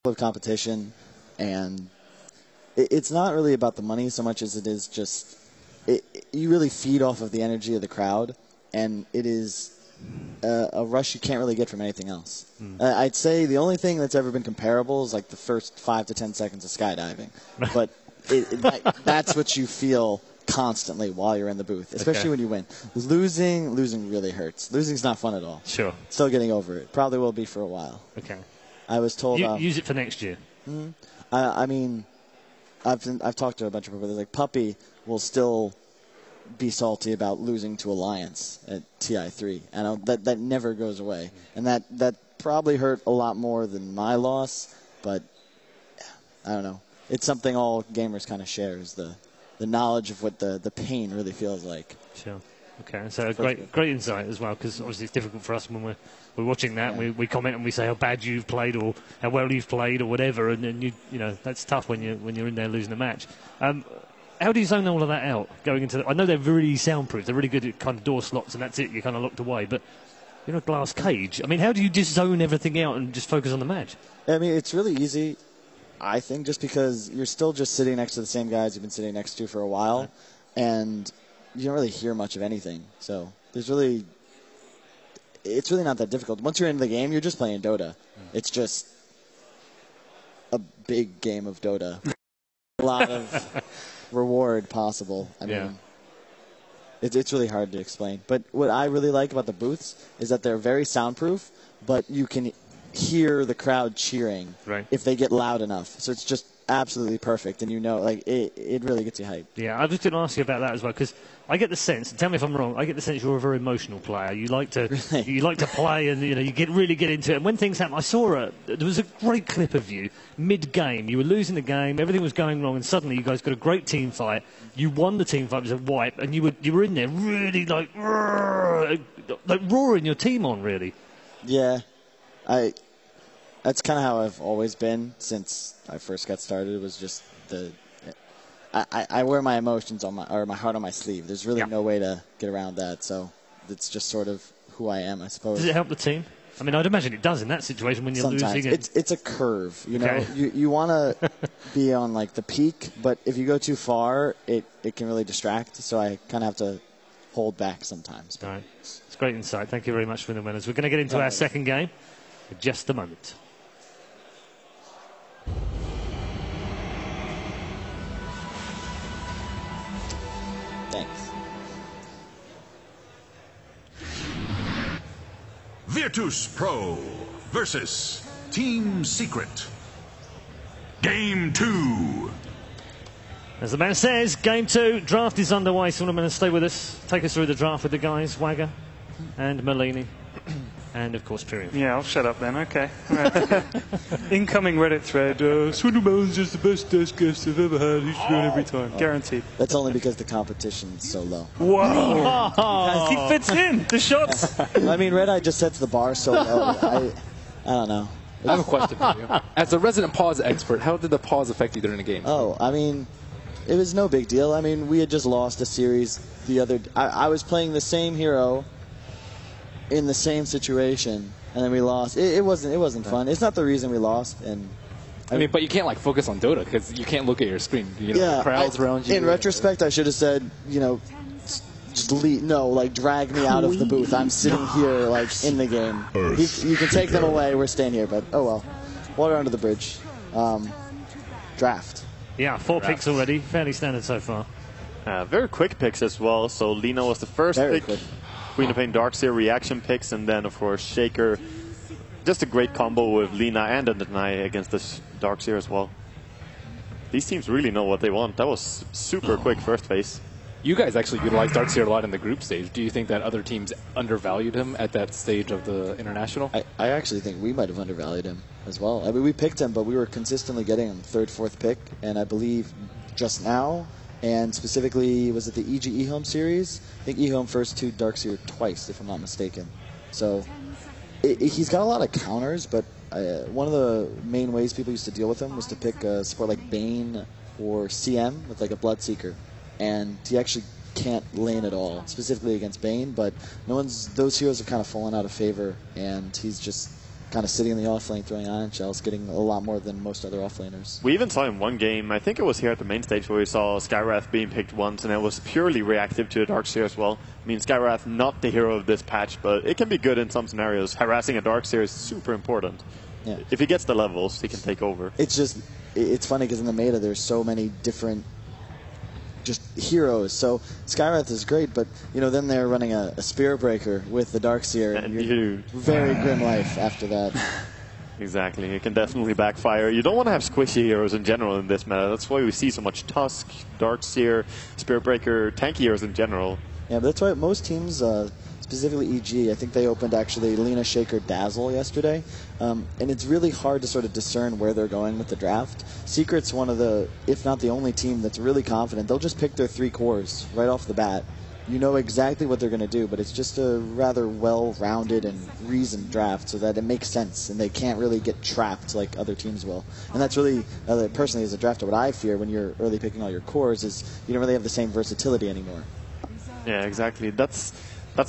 of competition, and it's not really about the money so much as it is just you really feed off of the energy of the crowd, and it is a rush you can't really get from anything else. I'd say the only thing that's ever been comparable is like the first 5 to 10 seconds of skydiving, but that's what you feel constantly while you're in the booth, especially when you win. Losing really hurts. Losing's not fun at all. Sure. Still getting over it. Probably will be for a while. Okay. I was told use it for next year. I mean, I've talked to a bunch of people. There's like Puppy will still be salty about losing to Alliance at TI3, and that never goes away. And that probably hurt a lot more than my loss, but I don't know. It's something all gamers kind of share, is the knowledge of what the pain really feels like. Sure. Okay, so great insight as well, because obviously it's difficult for us when we're watching that. Yeah. We comment and we say how bad you've played or how well you've played or whatever, and then you know that's tough when you're in there losing a match. How do you zone all of that out going into? I know they're really soundproof. They're really good at kind of door slots, and that's it. You're kind of locked away, but you're in a glass cage. I mean, how do you just zone everything out and just focus on the match? I mean, it's really easy, I think, just because you're still just sitting next to the same guys you've been sitting next to for a while, and you don't really hear much of anything. So it's really not that difficult. Once you're into the game, you're just playing Dota. It's just a big game of Dota. A lot of reward possible. I mean, it's really hard to explain. But what I really like about the booths is that they're very soundproof, but you can hear the crowd cheering if they get loud enough. So it's just absolutely perfect, and like it really gets you hyped. Yeah, I was going to ask you about that as well, because I get the sense, and tell me if I'm wrong, I get the sense you're a very emotional player. You like to play, and you really get into it. And when things happen, I saw there was a great clip of you mid-game. You were losing the game, everything was going wrong, and suddenly you guys got a great team fight. You won the team fight, it was a wipe, and you were in there really like roaring your team on, really. Yeah, that's kind of how I've always been since I first got started. It was just I wear my emotions my heart on my sleeve. There's really no way to get around that. So it's just sort of who I am, I suppose. Does it help the team? I mean, I'd imagine it does in that situation when you're Sometimes. losing. It's a curve, you know. You want to be on like the peak, but if you go too far, it can really distract. So I kind of have to hold back sometimes. All right. It's great insight. Thank you very much for the winners. We're going to get into our second game in just a moment. Thanks. Virtus Pro versus Team Secret. Game 2. As the man says, Game 2, draft is underway. So I'm going to stay with us, take us through the draft with the guys, Wagger and Malini. And, of course, Pyrian. Yeah, I'll shut up then, okay. Incoming Reddit thread, Swindleman's just the best desk guest I've ever had. He should win every time. Guaranteed. That's only because the competition's so low. Whoa! He fits in the shots. I mean, Red Eye just sets the bar so low. I don't know. I have a question for you. As a resident pause expert, how did the pause affect you during the game? Oh, I mean, it was no big deal. I mean, we had just lost a series the other... I was playing the same hero in the same situation, and then we lost. It wasn't fun. It's not the reason we lost. And I mean, but you can't like focus on Dota because you can't look at your screen. You know, the crowds around you. In retrospect, I should have said, just leave. No, like drag me out of the booth. I'm sitting here like in the game. You can take them away. We're staying here, but oh well. Water under the bridge. Draft. Yeah, 4 picks already. Fairly standard so far. Very quick picks as well. So Lina was the first pick. Quick. Queen of Pain Darkseer reaction picks, and then of course Shaker. Just a great combo with Lina and Deny against this Darkseer as well. These teams really know what they want. That was super quick first phase. You guys actually utilized Darkseer a lot in the group stage. Do you think that other teams undervalued him at that stage of the international? I actually think we might have undervalued him as well. I mean, we picked him, but we were consistently getting him 3rd, 4th pick, and I believe just now, and specifically, was it the EG eHome series? I think eHome first to Darkseer twice, if I'm not mistaken. So he's got a lot of counters, but one of the main ways people used to deal with him was to pick a support like Bane or CM with like a Bloodseeker. And he actually can't lane at all, specifically against Bane, but those heroes have kind of fallen out of favor, and he's just kind of sitting in the offlane throwing ion shells, getting a lot more than most other offlaners. We even saw in one game, I think it was here at the main stage, where we saw Skywrath being picked once, and it was purely reactive to a Darkseer as well. I mean, Skywrath, not the hero of this patch, but it can be good in some scenarios. Harassing a Darkseer is super important. Yeah. If he gets the levels, he can take over. It's funny because in the meta there's so many different just heroes. So Skywrath is great, but then they're running a Spear Breaker with the Darkseer, and you're very grim life after that. Exactly, it can definitely backfire. You don't want to have squishy heroes in general in this meta. That's why we see so much Tusk, Darkseer, Spear Breaker, tanky heroes in general. Yeah, but that's why most teams, specifically EG, I think they opened actually Lina, Shaker, Dazzle yesterday, and it's really hard to sort of discern where they're going with the draft. Secret's one of the, if not the only team that's really confident. They'll just pick their 3 cores right off the bat. You know exactly what they're going to do, but it's just a rather well-rounded and reasoned draft so that it makes sense, and they can't really get trapped like other teams will. And that's really, personally as a drafter, what I fear when you're early picking all your cores is you don't really have the same versatility anymore. Yeah, exactly. That's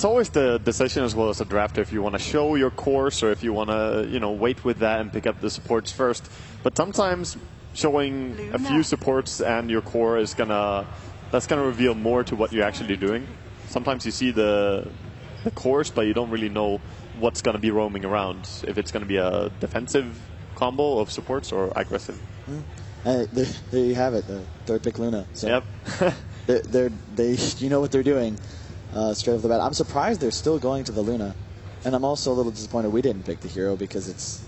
always the decision as well as a drafter, if you want to show your course or if you want to, wait with that and pick up the supports first. But sometimes showing a few supports and your core is that's gonna reveal more to what you're actually doing. Sometimes you see the course, but you don't really know what's gonna be roaming around. If it's gonna be a defensive combo of supports or aggressive. There you have it, the third pick Luna. So yep. they you know what they're doing straight off the bat. I'm surprised they're still going to the Luna, and I'm also a little disappointed we didn't pick the hero because it's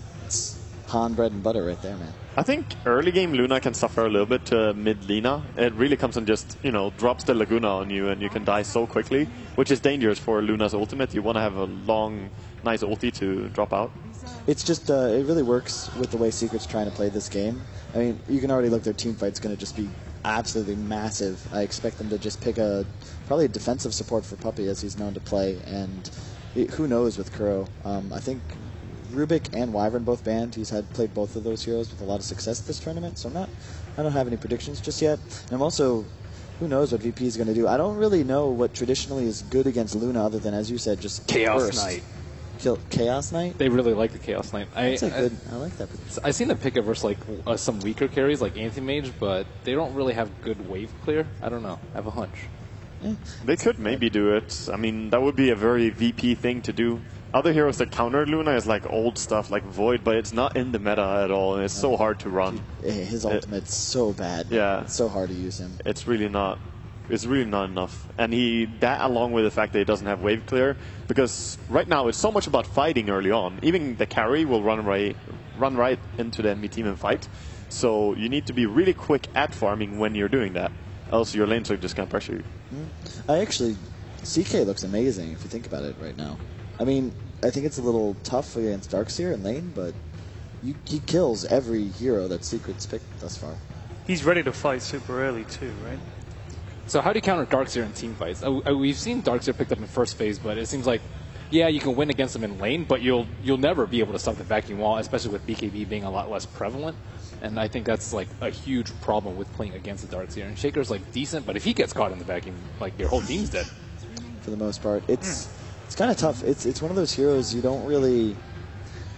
Han bread and butter right there, man. I think early game Luna can suffer a little bit to mid Lina. It really comes and just drops the Laguna on you, and you can die so quickly, which is dangerous for Luna's ultimate. You want to have a long, nice ulti to drop out. It's just it really works with the way Secret's trying to play this game. I mean, you can already look, their team fight's going to just be absolutely massive. I expect them to just pick probably a defensive support for Puppey, as he's known to play, and who knows with Kuro. I think Rubik and Wyvern both banned. He's played both of those heroes with a lot of success this tournament, so I don't have any predictions just yet. And I'm also, who knows what VP is going to do. I don't really know what traditionally is good against Luna other than, as you said, just Chaos burst. Knight. Chaos Knight? They really like the Chaos Knight. I like that. I've seen them pick it versus some weaker carries like Anti-Mage, but they don't really have good wave clear. I don't know. I have a hunch. Yeah. They could maybe do it. I mean, that would be a very VP thing to do. Other heroes that counter Luna is like old stuff like Void, but it's not in the meta at all, and it's so hard to run. His ultimate's so bad. Yeah. It's so hard to use him. It's really not enough. And that along with the fact that he doesn't have wave clear, because right now it's so much about fighting early on. Even the carry will run right into the enemy team and fight. So you need to be really quick at farming when you're doing that. Else your lanes are just going to pressure you. CK looks amazing if you think about it right now. I mean, I think it's a little tough against Darkseer in lane, but he kills every hero that Secret's picked thus far. He's ready to fight super early too, right? So how do you counter Darkseer in team fights? We've seen Darkseer picked up in first phase, but it seems like, yeah, you can win against him in lane, but you'll never be able to stop the vacuum wall, especially with BKB being a lot less prevalent. And I think that's like a huge problem with playing against the Darkseer. And Shaker's like decent, but if he gets caught in the vacuum, like your whole team's dead. For the most part, it's kind of tough. It's one of those heroes you don't really.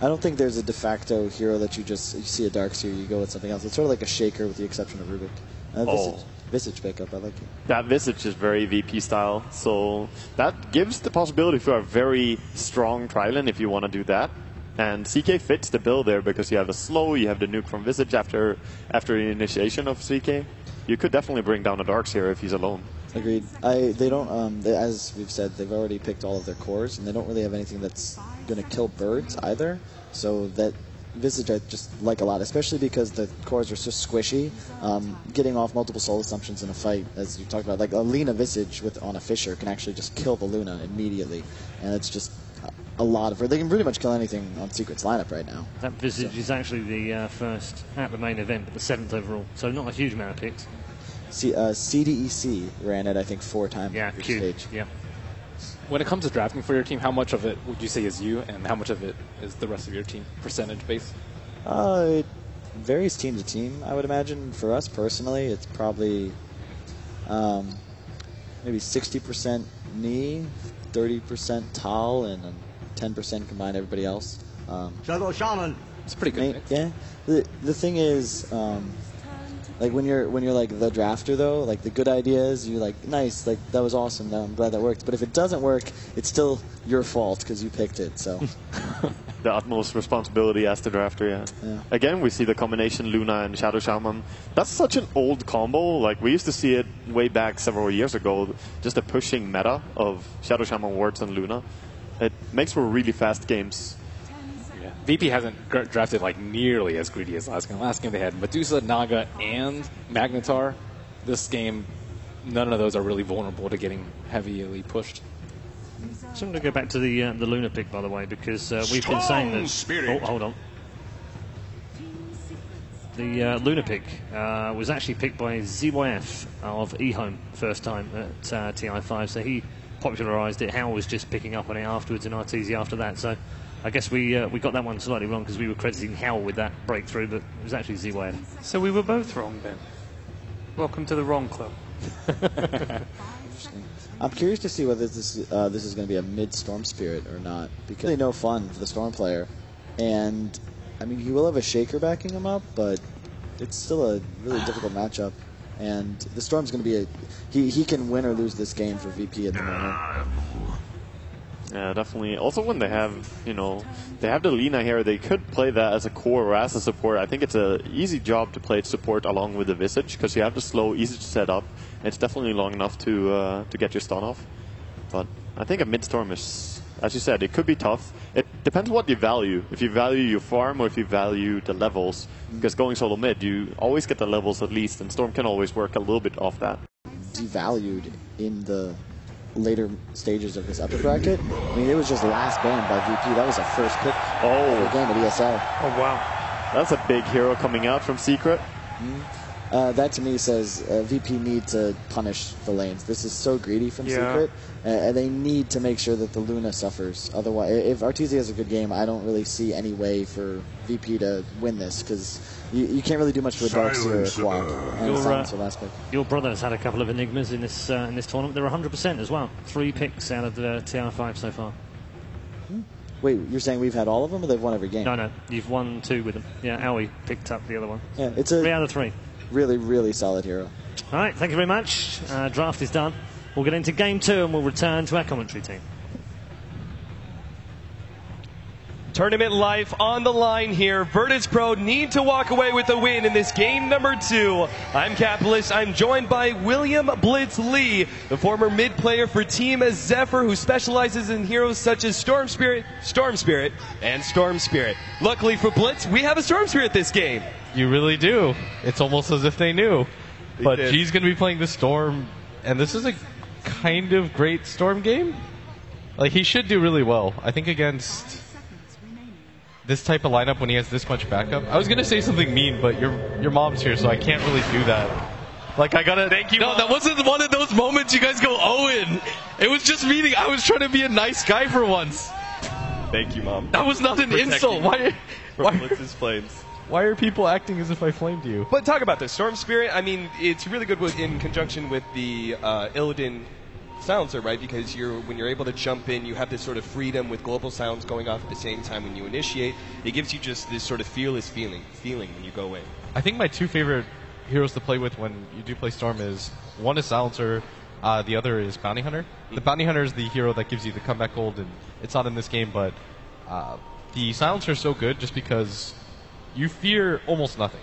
I don't think there's a de facto hero that you see a Darkseer, you go with something else. It's sort of like a Shaker with the exception of Rubik. Visage pickup, I like it. That Visage is very VP style, so that gives the possibility for a very strong Trilon if you want to do that. And CK fits the bill there because you have a slow, you have the nuke from Visage after the initiation of CK. You could definitely bring down a Darkseer if he's alone. Agreed. They don't, as we've said, they've already picked all of their cores, and they don't really have anything that's going to kill birds either. So that Visage I just like a lot, especially because the cores are so squishy. Getting off multiple soul assumptions in a fight, as you talked about, like a Lina Visage on a Fisher can actually just kill the Luna immediately, and it's just a lot of. They can pretty much kill anything on Secret's lineup right now. That Visage is actually the first at the main event, but the 7th overall, so not a huge amount of picks. CDEC ran it, I think, 4 times. Yeah, Q. Stage. Yeah. When it comes to drafting for your team, how much of it would you say is you, and how much of it is the rest of your team, percentage base? It varies team to team, I would imagine. For us personally, it's probably maybe 60% me, 30% Tal, and 10% combined everybody else. Shadow Shaman. It's a pretty good mix. Yeah. The thing is, like when you're like the drafter though, like the good ideas, you're like nice, like that was awesome. I'm glad that worked. But if it doesn't work, it's still your fault because you picked it. So The utmost responsibility as the drafter. Yeah. Again, we see the combination Luna and Shadow Shaman. That's such an old combo. Like we used to see it way back several years ago. Just a pushing meta of Shadow Shaman wards and Luna. It makes for really fast games. Yeah. VP hasn't drafted like nearly as greedy as last game. Last game they had Medusa, Naga, and Magnetar. This game, none of those are really vulnerable to getting heavily pushed. So I'm going to go back to the Luna pick, by the way, because we've been saying that... Spirit. Oh, hold on. The Luna pick was actually picked by ZYF of eHome first time at TI5, so he popularised it. Hal was just picking up on it afterwards, and RTZ after that. So I guess we got that one slightly wrong because we were crediting Hal with that breakthrough, but it was actually ZYF. So we were both wrong then. Welcome to the wrong club. I'm curious to see whether this is going to be a mid-Storm Spirit or not, because really no fun for the Storm player. And, I mean, he will have a Shaker backing him up, but it's still a really difficult matchup. And the Storm's going to be he can win or lose this game for VP at the moment. Yeah, definitely. Also, when they have, they have the Lina here, they could play that as a core or as a support. I think it's an easy job to play support along with the Visage, because you have the slow, easy to set up. It's definitely long enough to get your stun off. But I think a mid-storm is, as you said, it could be tough. It depends what you value. If you value your farm or if you value the levels. Because going solo mid, you always get the levels at least, and Storm can always work a little bit off that. Devalued in the later stages of this upper bracket. I mean, it was just last banned by VP. That was a first pick of the game at ESL. Oh, wow. That's a big hero coming out from Secret. That to me says VP need to punish the lanes. This is so greedy from Secret, and they need to make sure that the Luna suffers. Otherwise, if RTZ has a good game, I don't really see any way for VP to win this, because you can't really do much to a Darkseer quad. And Silencer last pick. Your brother has had a couple of enigmas in this tournament. They're 100% as well. 3 picks out of the TR5 so far. Wait, you're saying we've had all of them, or they've won every game? No, you've won 2 with them. Yeah, Aoi picked up the other one. Yeah, it's a 3 out of 3. Really, really solid hero. All right, thank you very much. Draft is done. We'll get into game 2 and we'll return to our commentary team. Tournament life on the line here. Virtus Pro need to walk away with a win in this game number 2. I'm Capitalist. I'm joined by William Blitz Lee, the former mid player for Team Zephyr, who specializes in heroes such as Storm Spirit, and Storm Spirit. Luckily for Blitz, we have a Storm Spirit this game. You really do. It's almost as if they knew. But he's going to be playing the Storm, and this is a kind of great Storm game. Like, he should do really well. I think against this type of lineup when he has this much backup. I was going to say something mean, but your mom's here, so I can't really do that. Like, I gotta... Thank you, No, Mom. that wasn't one of those moments you guys go, Owen! It was just meaning I was trying to be a nice guy for once. Thank you, Mom. That was not an insult. Why Blitz's flames. Why are people acting as if I flamed you? But talk about this. Storm Spirit, I mean, it's really good in conjunction with the Illidan silencer, right? Because when you're able to jump in, you have this sort of freedom with global sounds going off at the same time when you initiate. It gives you just this sort of fearless feeling when you go in. I think my 2 favorite heroes to play with when you do play Storm is, one is Silencer, the other is Bounty Hunter. The Bounty Hunter is the hero that gives you the comeback gold, and it's not in this game, but the Silencer is so good just because you fear almost nothing.